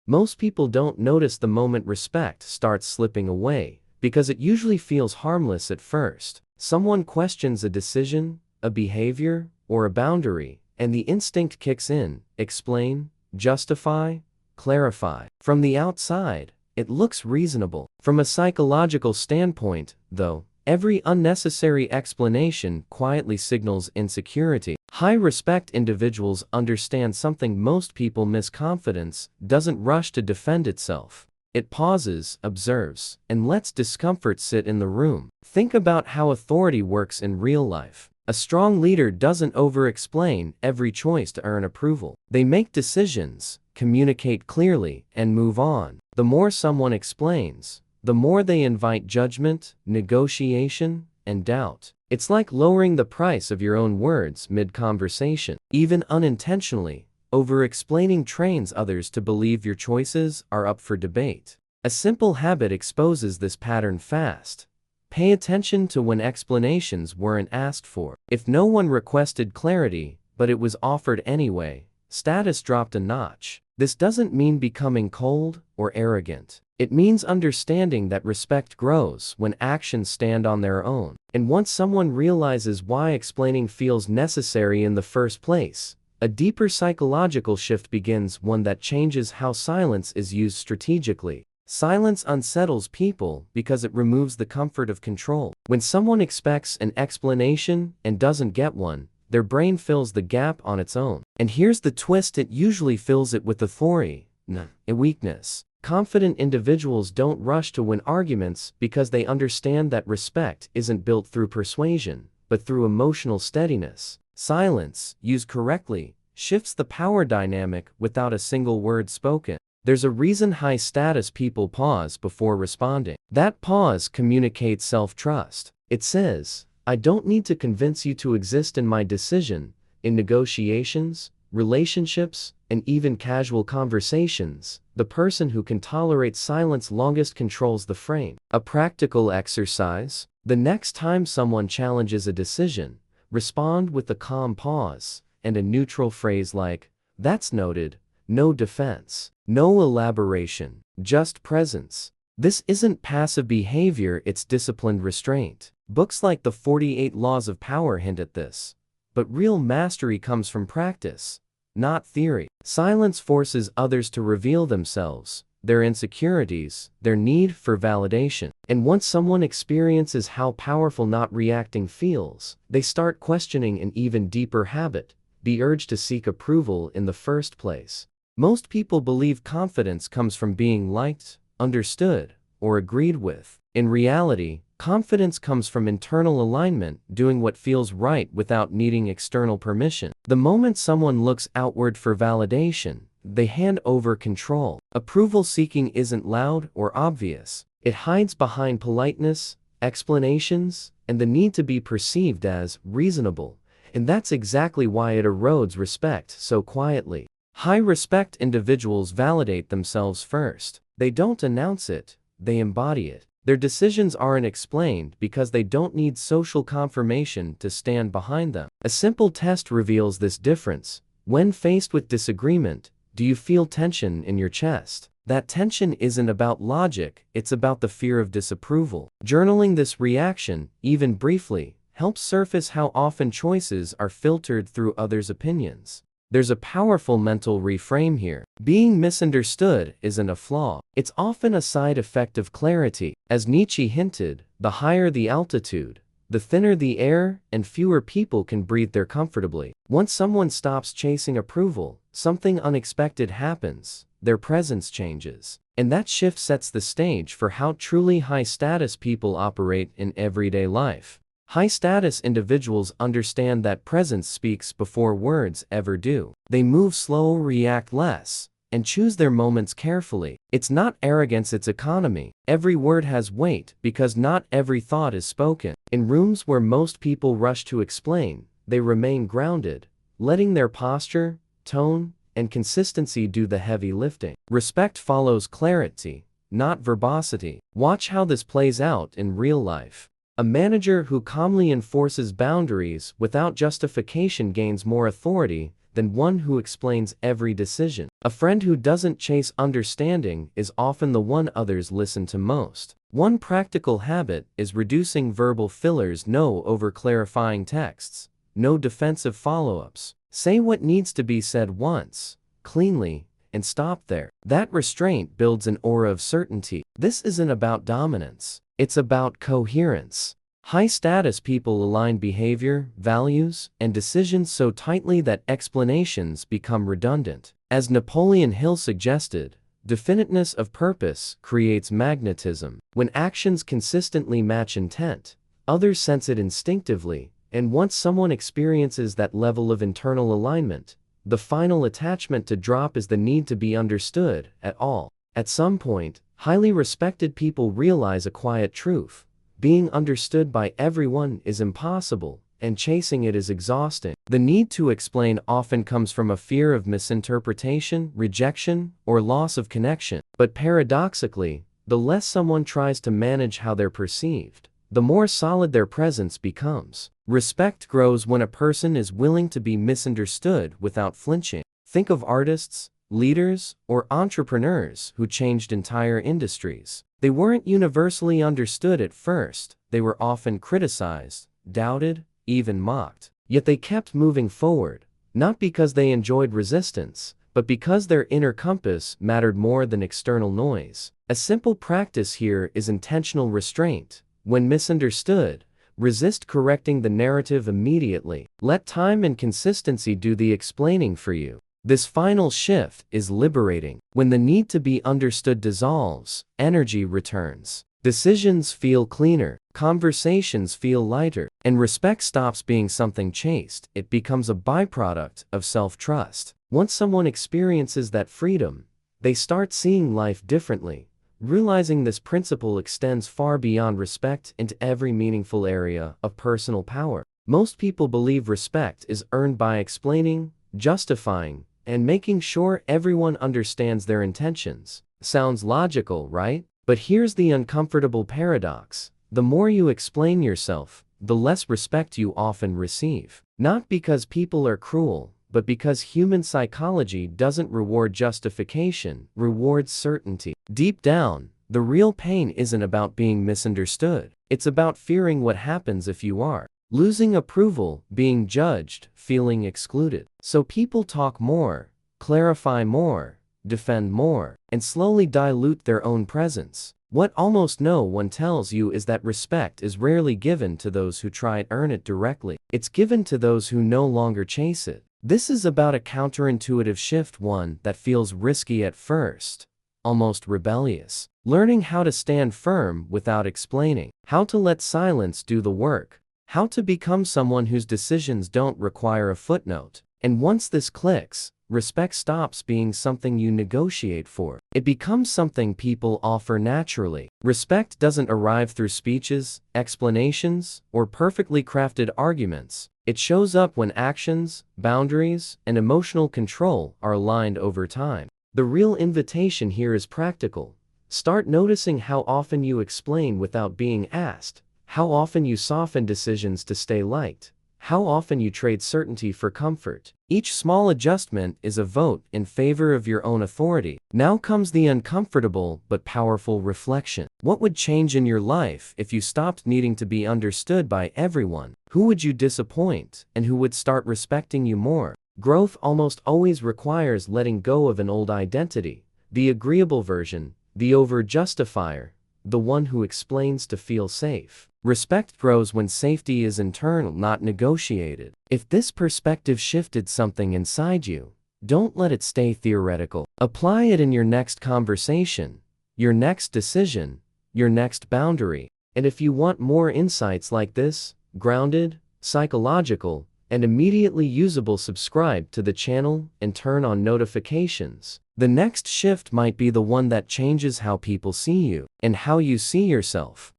Most people don't notice the moment respect starts slipping away, because it usually feels harmless at first. Someone questions a decision, a behavior, or a boundary, and the instinct kicks in: explain, justify, clarify. From the outside, it looks reasonable. From a psychological standpoint, though, every unnecessary explanation quietly signals insecurity. High-respect individuals understand something most people miss: confidence doesn't rush to defend itself. It pauses, observes, and lets discomfort sit in the room. Think about how authority works in real life. A strong leader doesn't over-explain every choice to earn approval. They make decisions, communicate clearly, and move on. The more someone explains, the more they invite judgment, negotiation, and doubt. It's like lowering the price of your own words mid-conversation. Even unintentionally, over-explaining trains others to believe your choices are up for debate. A simple habit exposes this pattern fast. Pay attention to when explanations weren't asked for. If no one requested clarity, but it was offered anyway, status dropped a notch. This doesn't mean becoming cold or arrogant. It means understanding that respect grows when actions stand on their own. And once someone realizes why explaining feels necessary in the first place, a deeper psychological shift begins, one that changes how silence is used strategically. Silence unsettles people because it removes the comfort of control. When someone expects an explanation and doesn't get one, their brain fills the gap on its own. And here's the twist: it usually fills it with authority, not weakness. Confident individuals don't rush to win arguments because they understand that respect isn't built through persuasion, but through emotional steadiness. Silence, used correctly, shifts the power dynamic without a single word spoken. There's a reason high-status people pause before responding. That pause communicates self-trust. It says, "I don't need to convince you to exist in my decision." In negotiations, relationships, and even casual conversations, the person who can tolerate silence longest controls the frame. A practical exercise: the next time someone challenges a decision, respond with a calm pause and a neutral phrase like, "That's noted." No defense, no elaboration, just presence. This isn't passive behavior, it's disciplined restraint. Books like The 48 Laws of Power hint at this. But real mastery comes from practice, not theory. Silence forces others to reveal themselves, their insecurities, their need for validation. And once someone experiences how powerful not reacting feels, they start questioning an even deeper habit: the urge to seek approval in the first place. Most people believe confidence comes from being liked, understood, or agreed with. In reality, confidence comes from internal alignment, doing what feels right without needing external permission. The moment someone looks outward for validation, they hand over control. Approval seeking isn't loud or obvious. It hides behind politeness, explanations, and the need to be perceived as reasonable. And that's exactly why it erodes respect so quietly. High-respect individuals validate themselves first. They don't announce it, they embody it. Their decisions aren't explained because they don't need social confirmation to stand behind them. A simple test reveals this difference. When faced with disagreement, do you feel tension in your chest? That tension isn't about logic, it's about the fear of disapproval. Journaling this reaction, even briefly, helps surface how often choices are filtered through others' opinions. There's a powerful mental reframe here. Being misunderstood isn't a flaw. It's often a side effect of clarity. As Nietzsche hinted, the higher the altitude, the thinner the air, and fewer people can breathe there comfortably. Once someone stops chasing approval, something unexpected happens. Their presence changes. And that shift sets the stage for how truly high-status people operate in everyday life. High-status individuals understand that presence speaks before words ever do. They move slow, react less, and choose their moments carefully. It's not arrogance, it's economy. Every word has weight because not every thought is spoken. In rooms where most people rush to explain, they remain grounded, letting their posture, tone, and consistency do the heavy lifting. Respect follows clarity, not verbosity. Watch how this plays out in real life. A manager who calmly enforces boundaries without justification gains more authority than one who explains every decision. A friend who doesn't chase understanding is often the one others listen to most. One practical habit is reducing verbal fillers. No over-clarifying texts. No defensive follow-ups. Say what needs to be said once, cleanly, and stop there. That restraint builds an aura of certainty. This isn't about dominance. It's about coherence. High-status people align behavior, values, and decisions so tightly that explanations become redundant. As Napoleon Hill suggested, definiteness of purpose creates magnetism. When actions consistently match intent, others sense it instinctively, and once someone experiences that level of internal alignment, the final attachment to drop is the need to be understood at all. At some point, highly respected people realize a quiet truth. Being understood by everyone is impossible, and chasing it is exhausting. The need to explain often comes from a fear of misinterpretation, rejection, or loss of connection. But paradoxically, the less someone tries to manage how they're perceived, the more solid their presence becomes. Respect grows when a person is willing to be misunderstood without flinching. Think of artists, leaders, or entrepreneurs who changed entire industries. They weren't universally understood at first. They were often criticized, doubted, even mocked. Yet they kept moving forward, not because they enjoyed resistance, but because their inner compass mattered more than external noise. A simple practice here is intentional restraint. When misunderstood, resist correcting the narrative immediately. Let time and consistency do the explaining for you. This final shift is liberating. When the need to be understood dissolves, energy returns. Decisions feel cleaner, conversations feel lighter, and respect stops being something chased. It becomes a byproduct of self-trust. Once someone experiences that freedom, they start seeing life differently, realizing this principle extends far beyond respect into every meaningful area of personal power. Most people believe respect is earned by explaining, justifying, and making sure everyone understands their intentions. Sounds logical, right? But here's the uncomfortable paradox. The more you explain yourself, the less respect you often receive. Not because people are cruel, but because human psychology doesn't reward justification, rewards certainty. Deep down, the real pain isn't about being misunderstood. It's about fearing what happens if you are. Losing approval, being judged, feeling excluded. So people talk more, clarify more, defend more, and slowly dilute their own presence. What almost no one tells you is that respect is rarely given to those who try to earn it directly. It's given to those who no longer chase it. This is about a counterintuitive shift, one that feels risky at first, almost rebellious. Learning how to stand firm without explaining, how to let silence do the work, how to become someone whose decisions don't require a footnote. And once this clicks, respect stops being something you negotiate for. It becomes something people offer naturally. Respect doesn't arrive through speeches, explanations, or perfectly crafted arguments. It shows up when actions, boundaries, and emotional control are aligned over time. The real invitation here is practical. Start noticing how often you explain without being asked, how often you soften decisions to stay liked, how often you trade certainty for comfort. Each small adjustment is a vote in favor of your own authority. Now comes the uncomfortable but powerful reflection. What would change in your life if you stopped needing to be understood by everyone? Who would you disappoint, and who would start respecting you more? Growth almost always requires letting go of an old identity, the agreeable version, the over-justifier, the one who explains to feel safe. Respect grows when safety is internal, not negotiated. If this perspective shifted something inside you, don't let it stay theoretical. Apply it in your next conversation, your next decision, your next boundary. And if you want more insights like this, grounded, psychological, and immediately usable, subscribe to the channel and turn on notifications. The next shift might be the one that changes how people see you and how you see yourself.